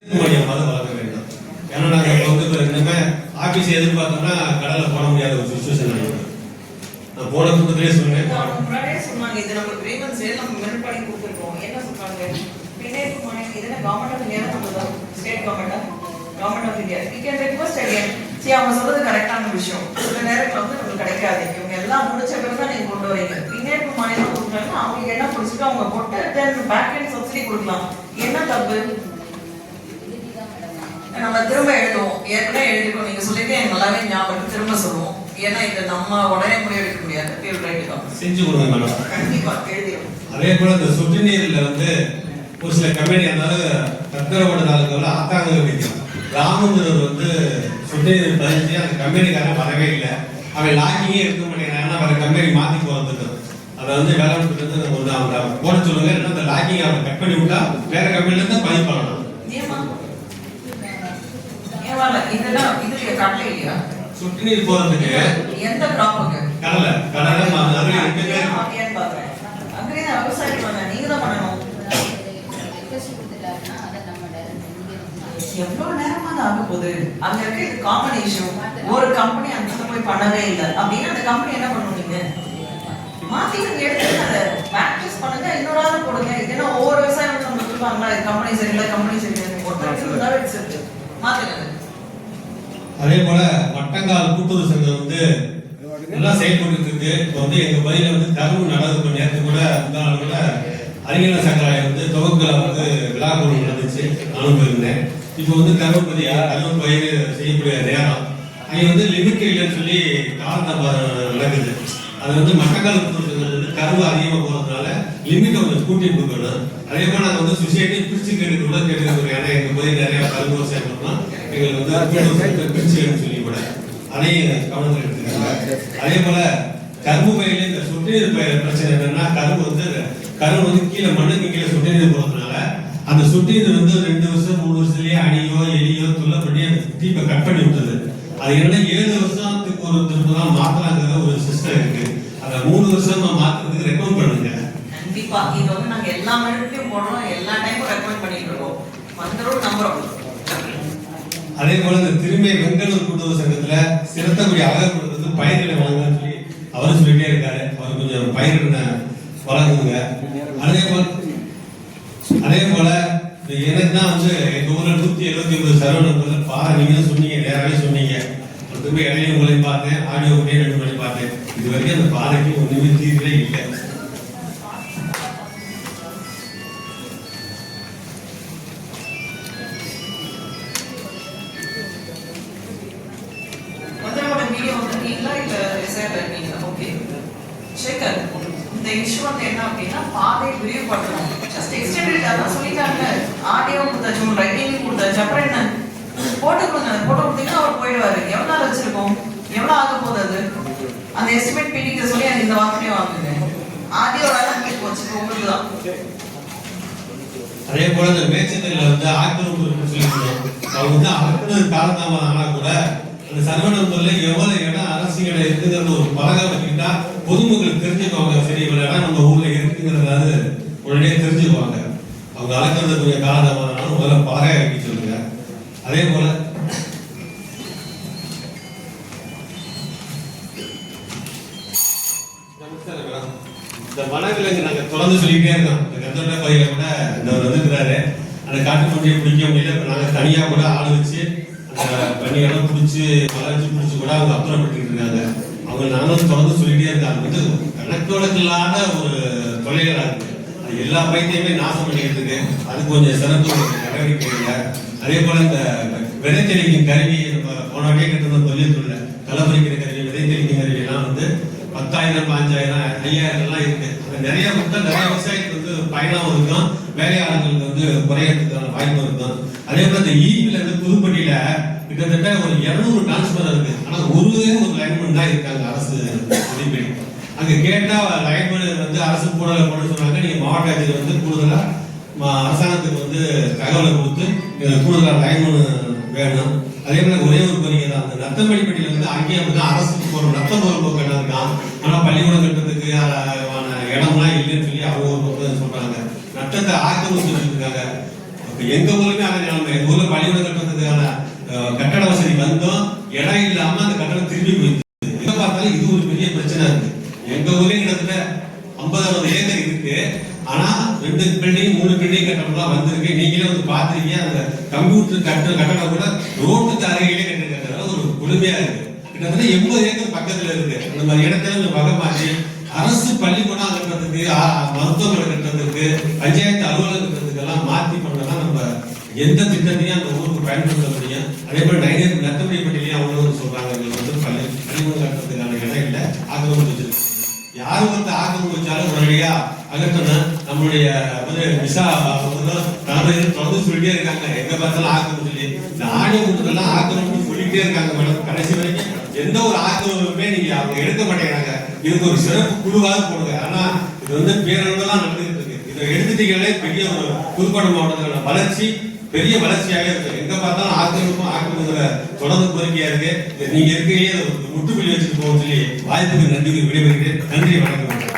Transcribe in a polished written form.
வளர்க்க வேண்டும். ஏன்னா நாங்கள் வந்து இன்னுமே ஆஃபீஸ் எதிர்பார்த்தோம்னா கடலில் போட முடியாத ஒரு சுச்சுவேஷன். நான் போன கூட்டத்திலே சொன்னேன். முன்னாடியே சொன்னாங்க இது நம்ம கிரீவன்ஸ் நம்ம மெரிட் பண்ணி கொடுத்துருக்கோம். என்ன சொல்றாங்க? பின்னேற்று மாநிலம் இதுனா கவர்மெண்ட் ஆஃப் இந்தியா நம்ம state government of India we can request again. சரி அவங்க சொல்றது கரெக்டான விஷயம். சில நேரத்துல வந்து நமக்கு கிடைக்காது. இவங்க எல்லாம் முடிச்ச பிறகு தான் நீங்க கொண்டு வரீங்க. பின்னேற்று மாநிலம் கொடுத்தாங்கன்னா அவங்க என்ன பிடிச்சிட்டு அவங்க போட்டு தென் பேக் அண்ட் சப்சிடி கொடுக்கலாம். என்ன தப்பு? நம்ம திரும்ப எழுதுவோம். ஏற்கனவே எழுதிருக்கோம். நீங்க சொல்லிட்டு எனக்கு நல்லாவே ஞாபகம் திரும்ப சொல்லுவோம். ஏன்னா இதை நம்ம உடனே முடிவெடுக்க முடியாது. செஞ்சு கொடுங்க மேடம். கண்டிப்பா எழுதிடும். அதே போல இந்த சொட்டு நீர்ல வந்து ஒரு சில கம்பெனி இருந்தாலும் கத்தரவோட நாளுக்கு ஆத்தாங்க வைக்கும். ராமந்தூர் வந்து சொட்டு நீர் பதிஞ்சு அந்த கம்பெனிக்காரன் வரவே இல்லை. அவன் லாக்கிங்கே இருக்க மாட்டேங்கிறாங்கன்னா அவரை கம்பெனி மாற்றி போகிறதுக்கு அதை வந்து வேலை விட்டுறது ஒன்று அவங்க போட சொல்லுங்க. இல்லைன்னா அந்த லாக்கிங் அவரை கட் பண்ணி விட்டா வேற கம்பெனிலேருந்து பதிவு பண்ணலாம். சொட்டு நீர் போறதுக்கு எந்த கிராப்புக்கு கடலை விவசாயம் பண்ண நீங்க தான் பண்ணணும். எவ்வளவு நேரமா தான் ஆக போகுது. அங்க இருக்க இது காமன் இஷ்யூ. ஒரு கம்பெனி அந்த போய் பண்ணவே இல்லை அப்படின்னா அந்த கம்பெனி என்ன பண்ணுவீங்க? மாத்தி எடுத்து அதை பிராக்டிஸ் பண்ணுங்க. இன்னொரு ஆள் போடுங்க. இதுனா ஒவ்வொரு விவசாயம் நம்ம சொல்லுவாங்களா கம்பெனி சரியில்லை கம்பெனி சரியில்லை மாத்துங்க. அதே போல மட்டங்கால் கூட்டுறவு சங்கம் வந்து எல்லாம் செயல்பட்டு இருக்கு. இப்போ வந்து எங்க பகுதியில வந்து கரும்பு நடந்து நேரத்து கூட கூட அறிஞர் சங்கராய வந்து துவக்கல வந்து விழா கொண்டு நடந்துச்சு. நானும் போயிருந்தேன். இப்போ வந்து கரும்பு பயிர் செய்யக்கூடிய நேரம் அங்கே வந்து லிமிட் இல்லைன்னு சொல்லி காலதாமதம் நடக்குது. அது வந்து மட்டங்கால் கூட்டுறவு சங்கம் வந்து கரும்பு அதிகமாக போகிறதுனால லிமிட்டை கொஞ்சம் கூட்டி கொடுக்கணும். அதே போல நாங்கள் வந்து சொசைட்டி பிரிச்சு கேட்டுக்கிறோம். ஏன்னா எங்க பகுதியில் நிறைய கரும்பு விவசாயம் பண்ணோம். எங்களுக்கு வந்து பிரிச்சு சொல்லி கூட அதையும் கவனத்தில் எடுத்துக்காங்க. அதே போல கரும்பு பயிரில் இந்த சொட்டு நீர் பயிர் பிரச்சனை என்னன்னா கரும்பு வந்து கீழே மண்ணுக்கு கீழே சொட்டு நீர் போறதுனால அந்த சொட்டு நீர் வந்து 2 வருஷம் 3 வருஷத்துலயே அணியோ எலியோ தொல்லை பண்ணி அந்த தீப்பை கட் பண்ணி விட்டது. அது என்ன 7 வருஷத்துக்கு ஒரு திரும்ப தான் மாத்தலாங்கிற ஒரு சிஸ்டம் இருக்கு. அதை 3 வருஷமா மாத்துறதுக்கு ரெக்கமெண்ட் பண்ணுங்க. கண்டிப்பா இது வந்து நாங்க எல்லா மணிலையும் போடுறோம். எல்லா டைமும் ரெக்கமெண்ட் பண்ணிட்டு இருக்கோம். வந்துரும் நம்புறோம். அதே போல இந்த திரும்ப வெங்கலூர் கூட்டுறவு சங்கத்துல சிறத்தக்கூடிய அழகு பயிர்களை வாங்கன்னு சொல்லி அவரும் சொல்லிட்டே இருக்காரு. அவர் கொஞ்சம் பயிர் வழங்குங்க. அதே போல எனக்கு தான் வந்து எங்க ஊர்ல 179 சரவண பாறை நீங்க சொன்னீங்க, நேராவே சொன்னீங்க. திரும்ப இடையில உங்களையும் பார்த்தேன், ஆடியோ 2 மணி பார்த்தேன். இது வரைக்கும் அந்த பாறைக்கு ஒண்ணுமே தீர்வே இல்லை. இந்த இஷ்யூ வந்து என்ன அப்படின்னா பாதை விரிவுபடுத்தணும். ஜஸ்ட் எக்ஸ்டெண்டட் அதான் சொல்லிட்டாங்க. ஆடியோ கொடுத்தாச்சு, ரைட்டிங் கொடுத்தாச்சு, அப்புறம் என்ன போட்டு கொடுத்தீங்கன்னா அவர் போயிடுவாரு. எவ்வளவு நாள் வச்சிருக்கோம்? எவ்வளவு ஆக போகுது? அது அந்த எஸ்டிமேட் பிடிக்க சொல்லி அந்த இந்த வார்த்தையும் வாங்குங்க. ஆடியோ வேலை போச்சு உங்களுக்கு தான். அதே போல இந்த மேச்சத்தில் வந்து ஆக்கிரமிப்பு சொல்லியிருக்கோம். அவங்க வந்து அகற்றது காலதாமதம் ஆனா கூட அந்த சரவணம்பூர்ல எவ்வளவு இடம் அரசு இடம் இருக்குங்கிறது ஒரு பலகை வச்சுக்கிட்டா பொதுமக்களுக்கு தெரிஞ்சுக்குவாங்க. சரி இவ்வளவு இடம் நம்ம ஊர்ல இருக்குங்கிறதாவது உடனே தெரிஞ்சுக்குவாங்க. அவங்க அளக்கிறது கொஞ்சம் காலதாமதம் முதல்ல பலகை வைக்க சொல்லுங்க. அதே போல இந்த வனவிலங்கு நாங்க தொடர்ந்து சொல்லிட்டே இருக்கோம். இந்த கந்தோட்ட பகுதியில கூட இந்த வந்துருக்கிறாரு. அந்த காட்டு பண்டிகை பிடிக்க முடியல. இப்ப நாங்க தனியா கூட ஆள் வச்சு அந்த பண்டிகைலாம் பிடிச்சி வளர்ச்சி பிடிச்சி கூட அவங்க அப்புறப்பட்டு இருக்காங்க. அவங்க நாங்களும் தொடர்ந்து சொல்லிட்டே இருக்காங்க. வந்து கணக்கோடக்கு இல்லாத ஒரு தொலைகளா இருக்கு. அது எல்லா பயிற்சியுமே நாசம் பண்ணிக்கிறதுக்கு அது கொஞ்சம் சிறப்பு நடவடிக்கை இல்லை. அதே போல இந்த விதை தெளிக்கும் கருவி போனாட்டே கிட்ட தொழில்துறை தலைப்பறிக்கிற கருவி, விதை தெளிக்கும் கருவி எல்லாம் வந்து 10,000 5,000 5,000 எல்லாம் இருக்கு. நிறைய மக்கள் நிறைய விவசாயத்துக்கு வந்து பயணம் இருக்கும், வேலையாளர்களுக்கு வந்து குறையறதுக்கான வாய்ப்பு இருக்கும். அதே போல இந்த ஈபில இருந்து புதுப்பட்டியில கிட்டத்தட்ட ஒரு 200 டிரான்ஸ்பர் இருக்கு. ஆனா ஒரு லைன்மேன் தான் இருக்காங்க அரசு மதிப்பீடு. அங்க கேட்டா லைன்மேன் வந்து அரசு கூடுதல போட சொன்னாங்க. நீங்க மாவட்ட ஆட்சியர் வந்து கூடுதலா அரசாங்கத்துக்கு வந்து தகவலை கொடுத்து கூடுதலா லைன்மேன் வேணும். அதே போல ஒரே ஒரு கோரிக்கை தான். அந்த நத்தம்படிப்பட்டியில வந்து அங்கேயே வந்து அரசுக்கு போற நத்தம் போக்கு இடம் இருக்கான். ஆனா பள்ளிக்கூடம் கட்டுறதுக்கு இடம்லாம் இல்லைன்னு சொல்லி அவங்க ஒரு சொல்றாங்க. நட்டத்தை ஆக்கிரமிச்சு வச்சிருக்காங்க. எங்க ஊருமே அதை நம்ம எங்க ஊர்ல பள்ளிக்கூடம் கட்டுறதுக்கான கட்டட வசதி வந்தோம், இடம் இல்லாம அந்த கட்டடம் திரும்பி போயிடுது. எங்க பார்த்தாலும் இது ஒரு பெரிய பிரச்சனை இருக்கு. எங்க ஊர்லயும் கிட்டத்தட்ட 50-60 ஏக்கர் இருக்கு. ஆனா 2 பில்டிங் 3 பில்டிங் கட்டடம்லாம் வந்திருக்கு. நீங்களே வந்து பாத்துருக்கீங்க. அந்த கம்ப்யூட்டர் கட்டடம் கூட ரோட்டுக்கு அருகிலே கட்டிருக்காங்க. ஒரு கொடுமையா இருக்கு. கிட்டத்தட்ட 80 ஏக்கர் பக்கத்துல இருக்கு. அந்த மாதிரி இடத்துல வகை மாற்றி அரசு பள்ளிக்கூடம் கட்டுறதுக்கு, மருத்துவமனை கட்டுறதுக்கு, பஞ்சாயத்து அலுவலகம் கட்டுறதுக்கெல்லாம் மாற்றி பண்ணலாம். நம்ம எந்த திட்டத்தையும் அந்த ஊருக்கு பயன்படுத்த முடியும். அதே போல நத்தம்படிப்பட்டிலையும் அவங்க சொல்றாங்க, எங்களுக்கு வந்து பள்ளிக்கூடம் கட்டுறதுக்கான இடம் இல்லை, ஆக்கிரமிப்பு வச்சிருக்கு. யாரும் வந்து ஆக்கிரமிப்பு வச்சாலும் உடனடியா அகற்றணும். நம்மளுடைய விசா தொடர்ந்து சொல்லிட்டே இருக்காங்க, எங்க பார்த்தாலும் ஆக்கிரமிப்பு சொல்லி. இந்த ஆணையெல்லாம் ஆக்கிரமிப்பு சொல்லிட்டே இருக்காங்க மேடம். கடைசி வரைக்கும் எந்த ஒரு ஆக்கிரமிப்புமே நீங்க அவங்க எடுக்க மாட்டேங்கிறாங்க. இதுக்கு ஒரு சிறப்பு குழுவாக போடுங்க. ஆனா இது வந்து பேரளவுலாம் நடந்துகிட்டு இருக்கு. இதை எடுத்துட்டீங்களே பெரிய ஒரு புதுக்கோட்டை மாவட்டத்தோட வளர்ச்சி பெரிய வளர்ச்சியாகவே இருக்கு. எங்க பார்த்தாலும் ஆக்கிரமிப்புங்கிற தொடர்ந்து கோரிக்கையா இருக்கு. நீங்க இருக்கையே முட்டுப்புள்ளி வச்சுட்டு போக சொல்லி வாய்ப்புக்கு நன்றி விடைபெறுகிறேன். நன்றி, வணக்கம்.